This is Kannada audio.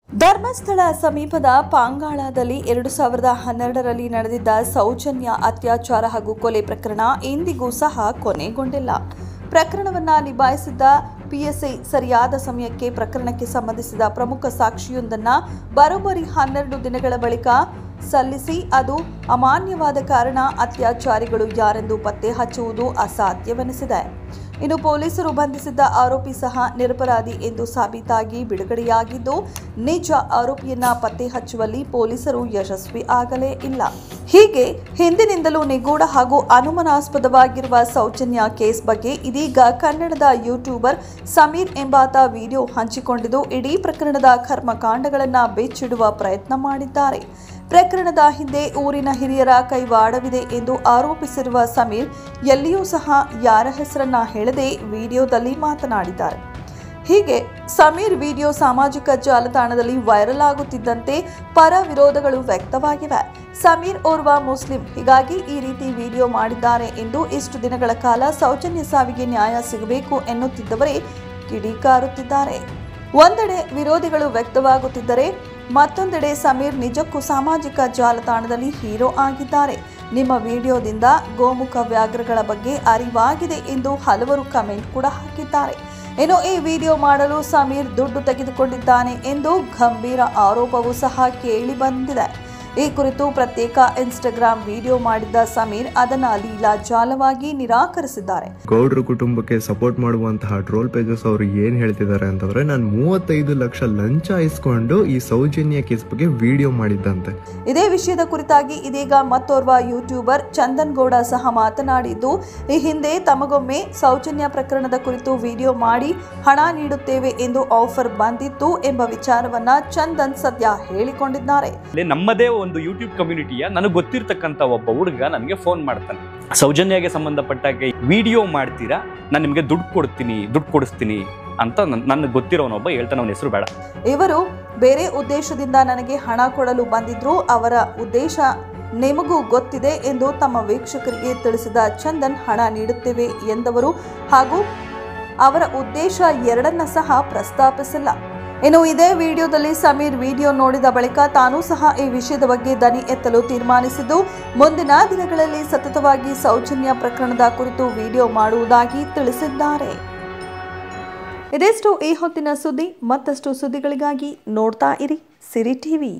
ಧರ್ಮಸ್ಥಳ ಸಮೀಪದ ಪಾಂಗಾಳದಲ್ಲಿ 2012ರಲ್ಲಿ ನಡೆದಿದ್ದ ಸೌಜನ್ಯ ಅತ್ಯಾಚಾರ ಹಾಗೂ ಕೊಲೆ ಪ್ರಕರಣ ಇಂದಿಗೂ ಸಹ ಕೊನೆಗೊಂಡಿಲ್ಲ. ಪ್ರಕರಣವನ್ನು ನಿಭಾಯಿಸಿದ್ದ ಪಿಎಸ್ಐ ಸರಿಯಾದ ಸಮಯಕ್ಕೆ ಪ್ರಕರಣಕ್ಕೆ ಸಂಬಂಧಿಸಿದ ಪ್ರಮುಖ ಸಾಕ್ಷಿಯೊಂದನ್ನು ಬರೋಬ್ಬರಿ 12 ದಿನಗಳ ಬಳಿಕ ಸಲ್ಲಿಸಿ ಅದು ಅಮಾನ್ಯವಾದ ಕಾರಣ ಅತ್ಯಾಚಾರಿಗಳು ಯಾರೆಂದು ಪತ್ತೆ ಹಚ್ಚುವುದು ಅಸಾಧ್ಯವೆನಿಸಿದೆ. ಇನ್ನು ಪೊಲೀಸರು ಬಂಧಿಸಿದ್ದ ಆರೋಪಿ ಸಹ ನಿರಪರಾಧಿ ಎಂದು ಸಾಬೀತಾಗಿ ಬಿಡುಗಡೆಯಾಗಿದ್ದು, ನಿಜ ಆರೋಪಿಯನ್ನ ಪತ್ತೆ ಹಚ್ಚುವಲ್ಲಿ ಪೊಲೀಸರು ಯಶಸ್ವಿ ಆಗಲೇ ಇಲ್ಲ. ಹೀಗೆ ಹಿಂದಿನಿಂದಲೂ ನಿಗೂಢ ಹಾಗೂ ಅನುಮಾನಾಸ್ಪದವಾಗಿರುವ ಸೌಜನ್ಯ ಕೇಸ್ ಬಗ್ಗೆ ಇದೀಗ ಕನ್ನಡದ ಯೂಟ್ಯೂಬರ್ ಸಮೀರ್ ಎಂಬಾತ ವಿಡಿಯೋ ಹಂಚಿಕೊಂಡಿದ್ದು, ಇಡೀ ಪ್ರಕರಣದ ಕರ್ಮಕಾಂಡಗಳನ್ನು ಬಿಚ್ಚಿಡುವ ಪ್ರಯತ್ನ ಮಾಡಿದ್ದಾರೆ. ಪ್ರಕರಣದ ಹಿಂದೆ ಊರಿನ ಹಿರಿಯರ ಕೈವಾಡವಿದೆ ಎಂದು ಆರೋಪಿಸಿರುವ ಸಮೀರ್ ಎಲ್ಲಿಯೂ ಸಹ ಯಾರ ಹೆಸರನ್ನ ಹೇಳದೆ ವಿಡಿಯೋದಲ್ಲಿ ಮಾತನಾಡಿದ್ದಾರೆ. ಹೀಗೆ ಸಮೀರ್ ವಿಡಿಯೋ ಸಾಮಾಜಿಕ ಜಾಲತಾಣದಲ್ಲಿ ವೈರಲ್ ಆಗುತ್ತಿದ್ದಂತೆ ಪರ ವಿರೋಧಗಳು ವ್ಯಕ್ತವಾಗಿವೆ. ಸಮೀರ್ ಓರ್ವ ಮುಸ್ಲಿಂ, ಹೀಗಾಗಿ ಈ ರೀತಿ ವಿಡಿಯೋ ಮಾಡಿದ್ದಾರೆ ಎಂದು ಇಷ್ಟು ದಿನಗಳ ಕಾಲ ಸೌಜನ್ಯ ಸಾವಿಗೆ ನ್ಯಾಯ ಸಿಗಬೇಕು ಎನ್ನುತ್ತಿದ್ದವರೇ ಕಿಡಿಕಾರುತ್ತಿದ್ದಾರೆ. ಒಂದೆಡೆ ವಿರೋಧಿಗಳು ವ್ಯಕ್ತವಾಗುತ್ತಿದ್ದರೆ ಮತ್ತೊಂದೆಡೆ ಸಮೀರ್ ನಿಜಕ್ಕೂ ಸಾಮಾಜಿಕ ಜಾಲತಾಣದಲ್ಲಿ ಹೀರೋ ಆಗಿದ್ದಾರೆ. ನಿಮ್ಮ ವಿಡಿಯೋದಿಂದ ಗೋಮುಖ ವ್ಯಾಘ್ರಗಳ ಬಗ್ಗೆ ಅರಿವಾಗಿದೆ ಎಂದು ಹಲವರು ಕಮೆಂಟ್ ಕೂಡ ಹಾಕಿದ್ದಾರೆ. ಇನ್ನು ಈ ವಿಡಿಯೋ ಮಾಡಲು ಸಮೀರ್ ದುಡ್ಡು ತೆಗೆದುಕೊಂಡಿದ್ದಾನೆ ಎಂದು ಗಂಭೀರ ಆರೋಪವೂ ಸಹ ಕೇಳಿ ಬಂದಿದೆ. ಈ ಕುರಿತು ಪ್ರತ್ಯೇಕ ಇನ್ಸ್ಟಾಗ್ರಾಮ್ ವಿಡಿಯೋ ಮಾಡಿದ್ದ ಸಮೀರ್ ಅದನ್ನ ಲೀಲಾಜಾಲವಾಗಿ ನಿರಾಕರಿಸಿದ್ದಾರೆ. ಗೌಡ್ರ ಕುಟುಂಬಕ್ಕೆ ಸಪೋರ್ಟ್ ಮಾಡುವಂತಹ ಟ್ರೋಲ್ ಪೇಜಸ್ ಅವರು ಏನ್ ಹೇಳ್ತಿದ್ದಾರೆ ಅಂತಂದ್ರೆ, ನಾನು 35 ಲಕ್ಷ ಲಂಚ ಇಸ್ಕೊಂಡು ಈ ಸೌಜನ್ಯ ಕೇಸ್ ಬಗ್ಗೆ ವಿಡಿಯೋ ಮಾಡಿದ್ದಂತೆ. ಇದೇ ವಿಷಯದ ಕುರಿತಾಗಿ ಇದೀಗ ಮತ್ತೋರ್ವ ಯೂಟ್ಯೂಬರ್ ಚಂದನ್ ಗೌಡ ಸಹ ಮಾತನಾಡಿದ್ದು, ಈ ಹಿಂದೆ ತಮಗೊಮ್ಮೆ ಸೌಜನ್ಯ ಪ್ರಕರಣದ ಕುರಿತು ವಿಡಿಯೋ ಮಾಡಿ ಹಣ ನೀಡುತ್ತೇವೆ ಎಂದು ಆಫರ್ ಬಂದಿತ್ತು ಎಂಬ ವಿಚಾರವನ್ನ ಚಂದನ್ ಸದ್ಯ ಹೇಳಿಕೊಂಡಿದ್ದಾರೆ. ನಮ್ಮದೇ ಒಂದು ಯೂಟ್ಯೂಬ್ ಕಮ್ಯುನಿಟಿಯ ನನಗೆ ಗೊತ್ತಿರ್ತಕ್ಕಂಥ ಒಬ್ಬ ಹುಡುಗ ನನಗೆ ಫೋನ್ ಮಾಡ್ತಾನೆ, ಸೌಜನ್ಯಗೆ ಸಂಬಂಧಪಟ್ಟಾಗೆ ವಿಡಿಯೋ ಮಾಡ್ತೀರಾ, ನಾನು ನಿಮಗೆ ದುಡ್ಡು ಕೊಡಿಸ್ತೀನಿ ಅಂತ ನನಗೆ ಗೊತ್ತಿರೋನೊಬ್ಬ ಹೇಳ್ತಾನೆ. ಅವನ ಹೆಸರು ಬೇಡ. ಇವರು ಬೇರೆ ಉದ್ದೇಶದಿಂದ ನನಗೆ ಹಣ ಕೊಡಲು ಬಂದಿದ್ರು, ಅವರ ಉದ್ದೇಶ ನಿಮಗೂ ಗೊತ್ತಿದೆ ಎಂದು ತಮ್ಮ ವೀಕ್ಷಕರಿಗೆ ತಿಳಿಸಿದ ಚಂದನ್, ಹಣ ನೀಡುತ್ತೇವೆ ಎಂದವರು ಹಾಗೂ ಅವರ ಉದ್ದೇಶ ಎರಡನ್ನ ಸಹ ಪ್ರಸ್ತಾಪಿಸಿಲ್ಲ. ಇನ್ನು ಇದೇ ವಿಡಿಯೋದಲ್ಲಿ ಸಮೀರ್ ವಿಡಿಯೋ ನೋಡಿದ ಬಳಿಕ ತಾನೂ ಸಹ ಈ ವಿಷಯದ ಬಗ್ಗೆ ದನಿ ಎತ್ತಲು ತೀರ್ಮಾನಿಸಿದ್ದು, ಮುಂದಿನ ದಿನಗಳಲ್ಲಿ ಸತತವಾಗಿ ಸೌಜನ್ಯ ಪ್ರಕರಣದ ಕುರಿತು ವಿಡಿಯೋ ಮಾಡುವುದಾಗಿ ತಿಳಿಸಿದ್ದಾರೆ. ಇದಿಷ್ಟು ಈ ಹೊತ್ತಿನ ಸುದ್ದಿ. ಮತ್ತಷ್ಟು ಸುದ್ದಿಗಳಿಗಾಗಿ ನೋಡ್ತಾ ಇರಿ ಸಿರಿ ಟಿವಿ.